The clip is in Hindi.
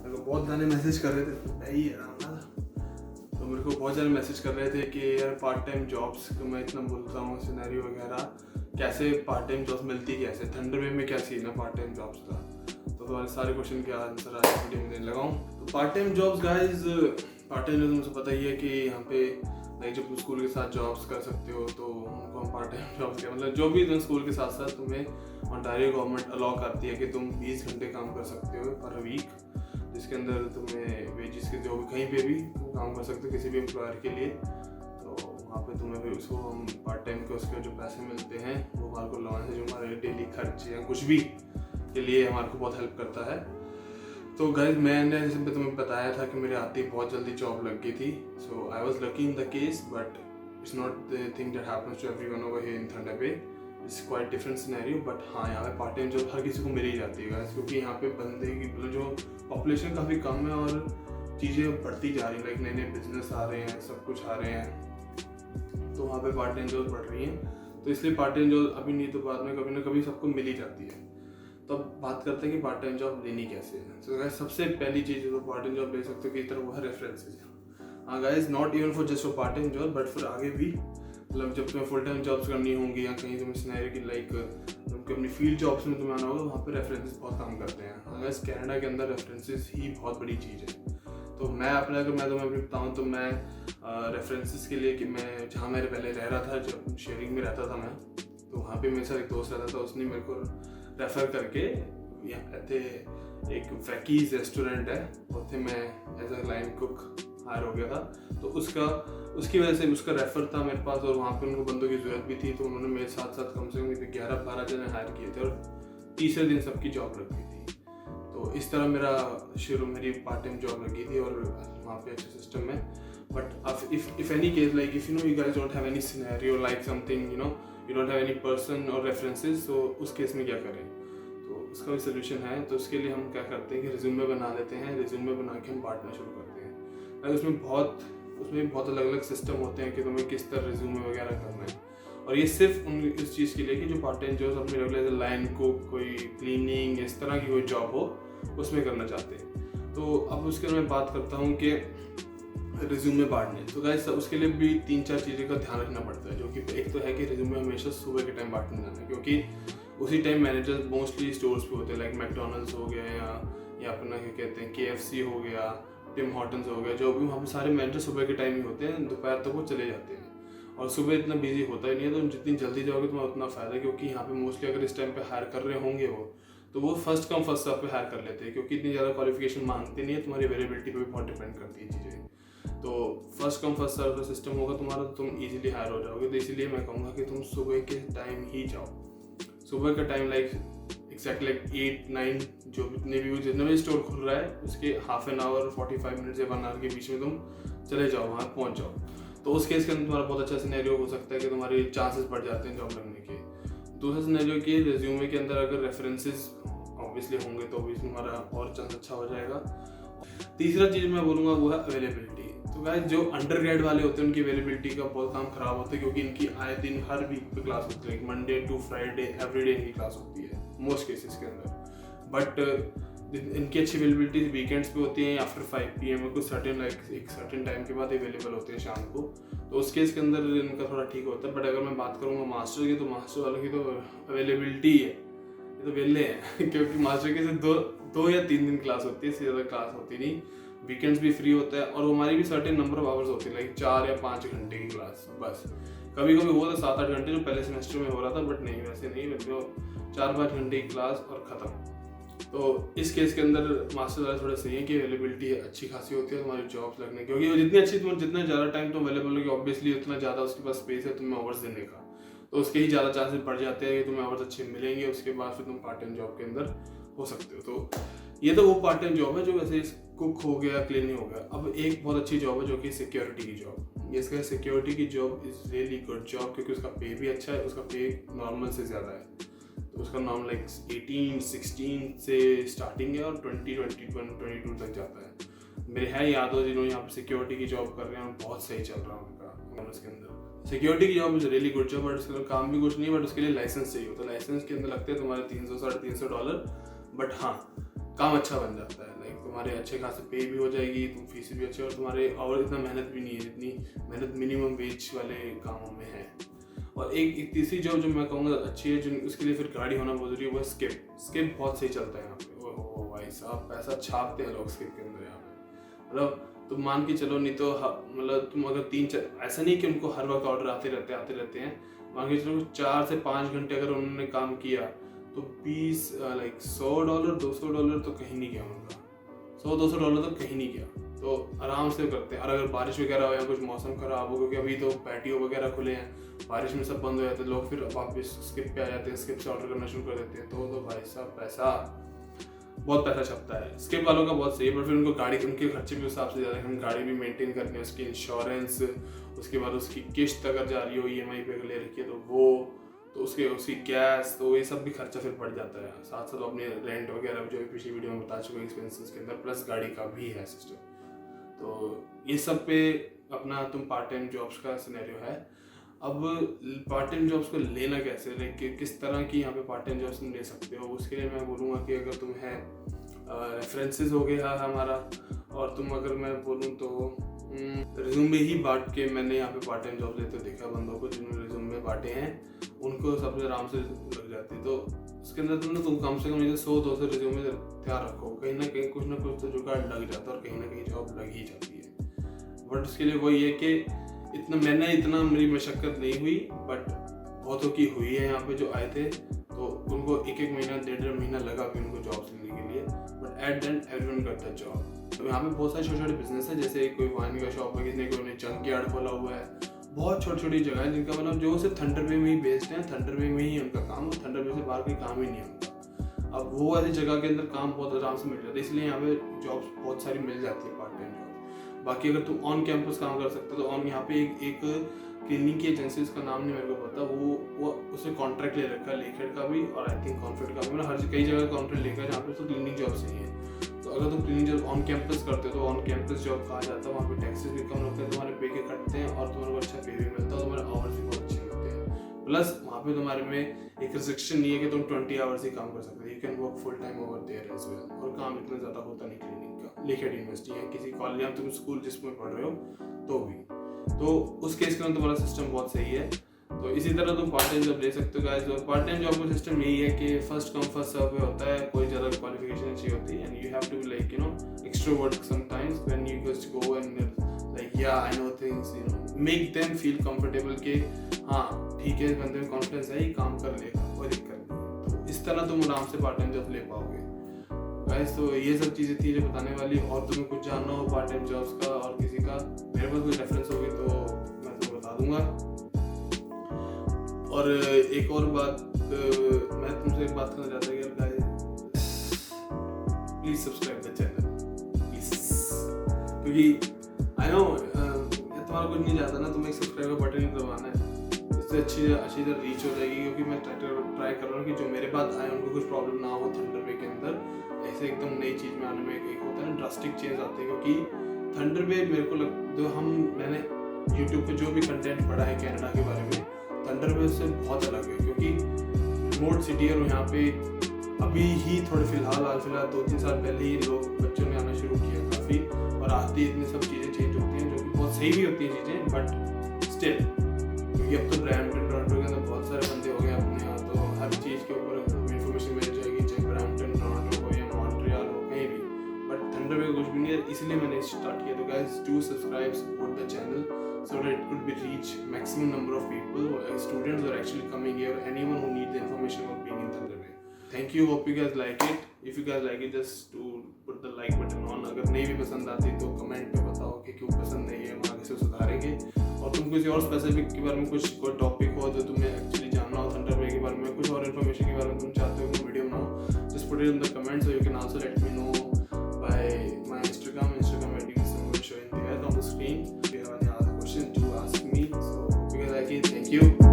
मेरे को बहुत जाने मैसेज कर रहे थे, तो मैं ही आराम था। तो मेरे को बहुत जाने मैसेज कर रहे थे कि यार पार्ट टाइम जॉब्स को मैं इतना बोलता हूँ सिनेरियो वगैरह, कैसे पार्ट टाइम जॉब्स मिलती कैसे, थंडर वे में क्या सीन है पार्ट टाइम जॉब्स का। तो तुम्हारे सारे क्वेश्चन के आंसर आज वीडियो में देने लगा हूँ। तो part time jobs guys, part time jobs मुझे पता ही है कि यहाँ पे लाइक जब तुम स्कूल के साथ जॉब्स कर सकते हो तो उनको हम पार्ट टाइम जॉब्स के मतलब जो भी तुम स्कूल के साथ साथ तुम्हें ओंटारियो गवर्नमेंट अलाउ करती है कि तुम 20 घंटे काम कर सकते हो पर वीक, जिसके अंदर तुम्हें वेजिस के जो भी कहीं पे भी काम कर सकते हो किसी भी एम्प्लॉयर के लिए। तो वहाँ पे तुम्हें फिर उसको हम पार्ट टाइम के उसके जो पैसे मिलते हैं वो हमारे को लगाने से जो हमारे डेली खर्चे या कुछ भी के लिए हमारे को बहुत हेल्प करता है। तो गाइज मैंने जैसे तुम्हें बताया था कि मेरे आते ही बहुत जल्दी जॉब लग गई थी। So I was lucky in the case, but it's not the thing that happens to everyone over here in Thunder Bay. It's quite different scenario, but हाँ यहाँ पे पार्ट टाइम जॉब हर किसी को मिल ही जाती है गाइज, क्योंकि यहाँ पे बंदे की मतलब जो पॉपुलेशन काफ़ी कम है और चीज़ें बढ़ती जा रही हैं, लाइक नए नए बिजनेस आ रहे हैं, सब कुछ आ रहे हैं, तो वहाँ पे पार्ट टाइम जॉब बढ़ रही हैं। तो इसलिए पार्ट टाइम जॉब अभी नहीं तो बाद में कभी ना कभी सबको मिल ही जाती है। तो अब बात करते हैं कि पार्ट टाइम जॉब लेनी कैसे है। तो गाइस सबसे पहली चीज़ जो पार्ट टाइम जॉब ले सकते हो कि तरह वो है रेफरेंसेज। हाँ guys, not even for just for part time job but for आगे भी, मतलब जब तुम्हें फुल टाइम जॉब्स करनी होंगी या कहीं तुम्हें सिनेरियो की लाइक तुमको अपनी फील्ड जॉब्स में तुम्हें आना होगा, वहाँ पे रेफरेंसेज बहुत काम करते हैं। हाँ गाइस, कनाडा के अंदर रेफरेंसेज ही बहुत बड़ी चीज़ है। तो मैं अपना अगर मैं तुम्हें अपनी बताऊँ तो मैं रेफरेंसेज के लिए कि मैं जहाँ मैं पहले रह रहा था, जब शेयरिंग में रहता था मैं, तो वहाँ पे मेरे साथ एक दोस्त रहता था, उसने मेरे को रेफ़र करके यहाँ पे एक वैकीज रेस्टोरेंट है, उत्थे मैं as a line cook hire हो गया था। तो उसकी वजह से उसका रेफ़र था मेरे पास और वहाँ पे उनको बंदों की ज़रूरत भी थी, तो उन्होंने मेरे साथ साथ कम से कम 11-12 जने हायर किए थे और तीसरे दिन सबकी जॉब लग गई थी। तो इस तरह मेरी पार्ट टाइम जॉब लगी थी और वहाँ पे अच्छे सिस्टम में। But if any case, like if you guys don't have any scenario like something, you don't have any person or references, तो उस केस में क्या करें? तो उसका भी सोल्यूशन है। तो उसके लिए हम क्या करते हैं कि रिज्यूमे बना लेते हैं, रिज्यूमे बना के हम बांटना शुरू करते हैं। और उसमें बहुत अलग अलग सिस्टम होते हैं कि तुम्हें किस तरह रिज्यूमे वगैरह करना है। और ये सिर्फ इस चीज़ के लिए कि जो पार्ट टाइम जॉब अपनी रेगुलर लाइन को कोई क्लीनिंग इस तरह की कोई जॉब हो उसमें करना चाहते हैं। तो अब उसके मैं बात करता हूँ कि रिज्यूमे बांटने। तो गाइस उसके लिए भी 3-4 चीज़ें का ध्यान रखना पड़ता है, जो कि एक तो है कि रिज्यूमे हमेशा सुबह के टाइम बांटने जाना है, क्योंकि उसी टाइम मैनेजर मोस्टली स्टोर्स पे होते हैं, लाइक मैकडोनल्ड्स हो गया या अपना क्या कहते हैं KFC हो गया, टिम हॉर्टन्स हो गया, जो भी वहाँ पे सारे मैनेजर सुबह के टाइम ही होते हैं, दोपहर तक वो चले जाते हैं और सुबह इतना बिजी होता ही नहीं है। तो जितनी जल्दी जाओगे तुम्हारा उतना फ़ायदा है, क्योंकि यहाँ पे मोस्टली अगर इस टाइम पे हायर कर रहे होंगे तो वो फर्स्ट कम फर्स्ट सर्व पे हायर कर लेते हैं, क्योंकि इतनी ज़्यादा क्वालिफिकेशन मांगते नहीं है, तुम्हारी अवेलेबिलिटी पे भी बहुत डिपेंड करती है चीज़ें। तो फर्स्ट कम फर्स्ट सर्व का सिस्टम होगा तुम्हारा, तो तुम इजीली हायर हो जाओगे। तो इसीलिए मैं कहूँगा कि तुम सुबह के टाइम ही जाओ। सुबह का टाइम लाइक एक्जैक्ट लाइक 8-9 जितना भी स्टोर खुल रहा है उसके हाफ एन आवर 45 मिनट से 1 आवर के बीच में तुम चले जाओ, वहाँ पहुँच जाओ। तो उस केस के अंदर तुम्हारा बहुत अच्छा सिनेरियो हो सकता है कि तुम्हारे चांसेस बढ़ जाते हैं जॉब लगने के। दूसरा सिनेरियो कि रिज्यूमे के अंदर अगर रेफरेंसेस ऑब्वियसली होंगे तो भी तुम्हारा और चांस अच्छा हो जाएगा। तीसरा चीज़ मैं बोलूँगा वो है अवेलेबिलिटी। तो गाइस जो अंडर ग्रेड वाले होते हैं उनकी अवेलेबिलिटी का बहुत काम खराब होता है, क्योंकि इनकी आए दिन हर वीक पे क्लास होती है, मंडे टू फ्राइडे एवरीडे इनकी क्लास होती है मोस्ट केसेस के अंदर। बट इनकी अच्छी अवेलेबिलिटी वीकेंड्स पे होती है, आफ्टर 5 PM कुछ एक सर्टेन टाइम के बाद अवेलेबल होते हैं शाम को। तो उस केस के अंदर इनका थोड़ा ठीक होता है। बट अगर मैं बात करूँगा मास्टर की, तो मास्टर वालों की तो अवेलेबिलिटी है, ये तो वेले हैं क्योंकि मास्टर के से 2 या 3 दिन क्लास होती है, इससे ज़्यादा क्लास होती नहीं। वीकेंड्स भी फ्री होता है और हमारी भी सर्टेन नंबर ऑफ आवर्स होती है, लाइक 4 या 5 घंटे की क्लास बस। कभी कभी हुआ था 7-8 घंटे जो पहले सेमेस्टर में हो रहा था, बट नहीं वैसे नहीं, मतलब 4-5 घंटे की क्लास और ख़त्म। तो इस केस के अंदर मास्टर वाले थोड़ा सही है कि अवेलेबिलिटी अच्छी खासी होती है तुम्हारी जॉब्स लगने की, क्योंकि जितना ज़्यादा टाइम तुम अवेलेबल होगी ऑब्वियसली उतना ज़्यादा उसके पास स्पेस है तुम्हें आवर्स देने का, तो उसके ही ज़्यादा चांसेस बढ़ जाते हैं कि तुम्हें आवर्स अच्छे मिलेंगे। उसके बाद फिर तुम पार्ट टाइम जॉब के अंदर हो सकते हो। तो ये तो वो पार्ट टाइम जॉब है जो वैसे कुक हो गया, क्लीनिंग हो गया। अब एक बहुत अच्छी जॉब है जो कि सिक्योरिटी की जॉब। इसका सिक्योरिटी की job is really good job, क्योंकि उसका पे भी अच्छा है, उसका पे नॉर्मल से ज़्यादा है। तो उसका नाम लाइक 18-16 से स्टार्टिंग है और 20-22 तक जाता है। मेरे है याद हो जिन्होंने यहाँ पर सिक्योरिटी की जॉब कर रहे हैं, बहुत सही चल रहा है उनका उसके अंदर। सिक्योरिटी की job is really good job, but उसके अंदर काम भी कुछ नहीं, बट उसके लिए लाइसेंस चाहिए होता है। लाइसेंस के अंदर लगते हैं तुम्हारे $300-350, बट हाँ काम अच्छा बन जाता है। लाइक तुम्हारे अच्छे खासे पे भी हो जाएगी, तुम फीस भी अच्छी, और तुम्हारे और इतना मेहनत भी नहीं है जितनी मेहनत मिनिमम वेज वाले कामों में है। और एक तीसरी जॉब जो मैं कहूँगा अच्छी है, जो उसके लिए फिर गाड़ी होना बहुत जरूरी है, वो स्किप बहुत सही चलता है यहाँ पे। ओह भाई साहब, पैसा छापते हैं लोग स्किप के अंदर यहाँ पे। मतलब तुम मान के चलो, नहीं तो मतलब तुम अगर 3-4, ऐसा नहीं कि उनको हर वक्त ऑर्डर आते रहते हैं, मान के चलो 4 से 5 घंटे अगर उन्होंने काम किया तो $100 $200 तो कहीं नहीं गया उनका, $100-200 तो कहीं नहीं गया, तो आराम से करते हैं। और अगर बारिश वगैरह हो या कुछ मौसम खराब हो, क्योंकि अभी तो पैटियो वगैरह खुले हैं, बारिश में सब बंद हो जाते हैं, लोग फिर वापस स्किप पे आ जाते हैं, स्किप से ऑर्डर करना शुरू कर देते हैं, तो भाई साहब बहुत पैसा छपता है। स्किप वालों का बहुत सही है, पर फिर उनको गाड़ी, उनके खर्चे भी उस हिसाब से ज़्यादा है, हम गाड़ी भी मेंटेन करनी है, उसकी इंश्योरेंस, उसके बाद उसकी किश्त अगर जा रही हो EMI पे ले रखी है तो वो, तो उसकी गैस, तो ये सब भी खर्चा फिर बढ़ जाता है। साथ साथ अपने रेंट वगैरह जो भी पिछली वीडियो में बता चुके एक्सपेंसेस के अंदर, प्लस गाड़ी का भी है सिस्टम। तो ये सब पे अपना तुम पार्ट टाइम जॉब्स का सिनेरियो है। अब पार्ट टाइम जॉब्स को लेना कैसे, लाइक किस तरह की यहाँ पे पार्ट टाइम जॉब्स तुम ले सकते हो, उसके लिए मैं बोलूँगा कि अगर तुम है रेफरेंसेस हो गया हमारा, और तुम अगर मैं बोलूँ तो रिज्यूमे ही बांट के मैंने यहाँ पे पार्ट टाइम जॉब लेते देखा बंदों को, जिन्होंने रिज्यूमे बांटे हैं उनको सबसे आराम से लग जाती है। तो उसके अंदर तुम कम से कम 100-200 रिज्यूमे तैयार रखो, कहीं ना कहीं कुछ ना कुछ तो जुगाड़ लग जाता है, और कहीं ना कहीं जॉब लग ही जाती है। बट उसके लिए वही है कि इतना मेरी मशक्क़त नहीं हुई, बट बहुतों की हुई है यहाँ पे जो आए थे, तो उनको 1-1 महीना 1.5 महीना लगा भी उनको जॉब लेने के लिए, but at the end everyone got the job. तो यहाँ पे बहुत सारे छोटे बिजनेस है, जैसे कोई वाइन का शॉप है, किसी ने जंक यार्ड खोला हुआ है, बहुत छोटी जगह है जिनका मतलब जो सिर्फ थंडर वे में ही बेस्ड है, थंडर वे में ही उनका काम, थंडर वे से बाहर कोई काम ही नहीं है उनका। अब वो ऐसी जगह के अंदर काम बहुत आराम से मिल जाता है, इसलिए यहाँ पे जॉब्स बहुत सारी मिल जाती है, पार्ट टाइम जॉब। बाकी अगर तुम ऑन कैंपस काम कर सकते हो तो ऑन यहाँ पे एक क्लीनिंग की एजेंसी, उसका नाम नहीं मेरे को पता, वो उसने कॉन्ट्रैक्ट ले रखा है लेखेड का भी, और आई थिंक कॉन्फ्रेट का भी, मतलब हर कई जगह कॉन्ट्रैक्ट लेकर जहाँ पे तो क्लीनिंग जॉब्स नहीं है। तो अगर तुम क्लीनिंग जॉब ऑन कैंपस करते हो तो ऑन कैंपस जॉब कहा जाता है, वहाँ पे टैक्सेस भी कम लगते हैं, तुम्हारे पे के कटते हैं, और तुम्हारे को अच्छा पे भी मिलता है, तुम्हारे आवर्स भी बहुत अच्छे मिलते हैं। प्लस वहाँ पे तुम्हारे में एक रिस्ट्रिक्शन नहीं है कि तुम 20 आवर्स ही काम कर सकते हो, you can work full time over there as well, और काम इतना ज़्यादा होता नहीं क्लीनिंग का। लेखेड यूनिवर्सिटी है, किसी कॉलेज या तुम स्कूल जिसमें पढ़ रहे हो तो भी, तो उस केस के अंदर तुम्हारा सिस्टम बहुत सही है। तो इसी तरह तुम पार्ट टाइम जॉब ले सकते हो गाइस। और पार्ट टाइम जॉब का सिस्टम यही है कि फर्स्ट कम फर्स्ट सर्व होता है, कोई ज़्यादा क्वालिफिकेशन चाहिए होती है, and you have to be like extrovert sometimes when you just go and like yeah I know things, make them feel comfortable कि हाँ ठीक है, बंदे में कॉन्फिडेंस है, ये काम कर लेगा, कोई दिक्कत नहीं। तो इस तरह तुम आराम से पार्ट टाइम जॉब ले पाओगे गाइस। तो ये सब चीज़ें थी जो बताने वाली, और तुम्हें कुछ जानना हो पार्ट टाइम जॉब्स का और किसी का, मेरे पास कोई रेफरेंस होगी तो मैं तुम्हें बता दूंगा। और एक और बात, मैं तुमसे एक बात करना चाहता हूँ कि guys please subscribe the channel please, क्योंकि आई नो तुम्हारा कुछ नहीं जाता ना, तुम्हें एक सब्सक्राइब का बटन ही दबाना है, इससे अच्छी तरह रीच हो जाएगी। क्योंकि मैं ट्राई कर रहा हूँ कि जो मेरे पास आए उनको कुछ प्रॉब्लम ना हो थंडर वे के अंदर, ऐसे एकदम नई चीज़ में आने में एक होता है ना ड्रास्टिक चेंज आते हैं। क्योंकि थंडर वे मेरे को मैंने यूट्यूब पे जो भी कंटेंट पढ़ा है कनाडा के बारे में, थंडर वे से बहुत अलग है, क्योंकि रिमोट सिटी है, और यहाँ पे अभी ही थोड़े फिलहाल 2-3 साल पहले ही बच्चों ने आना शुरू किया काफ़ी, और आती इतनी सब चीज़ें चेंज होती हैं जो कि बहुत सही भी होती हैं चीज़ें, बट स्टिल क्योंकि अब तो ब्रैम्पटन टोरंटो के अंदर बहुत सारे बंदे हो गए अपने यहाँ, तो हर चीज़ के ऊपर इन्फॉर्मेशन मिल जाएगी, चाहे ब्रैम्पटन टोरंटो हो या मॉन्ट्रियल हो, कहीं भी। बट थंडर वे कुछ भी नहीं है, इसलिए मैंने स्टार्ट किया। तो guys do subscribe, support the channel so that it could be reach maximum number of people, students who are actually coming here, or anyone who need the information about being in Thunderbird. Thank you, hope you guys like it. If you guys like it, just to put the like button on. अगर नहीं भी पसंद आती तो कमेंट पे बताओ कि क्यों पसंद नहीं है, हम आगे से सुधारेंगे। और तुम किसी और स्पेसिफिक के बारे में कोई टॉपिक हो जो तुम्हें एक्चुअली जानना हो थंडरबर्ड के बारे में, कुछ और इन्फॉर्मेशन के बारे में तुम चाहते हो वीडियो बनाओ, just put it in the comments, so you can also let me know by my Instagram ID is showing there on the screen. If you have any other questions, do ask me. So, if you guys like it, thank you.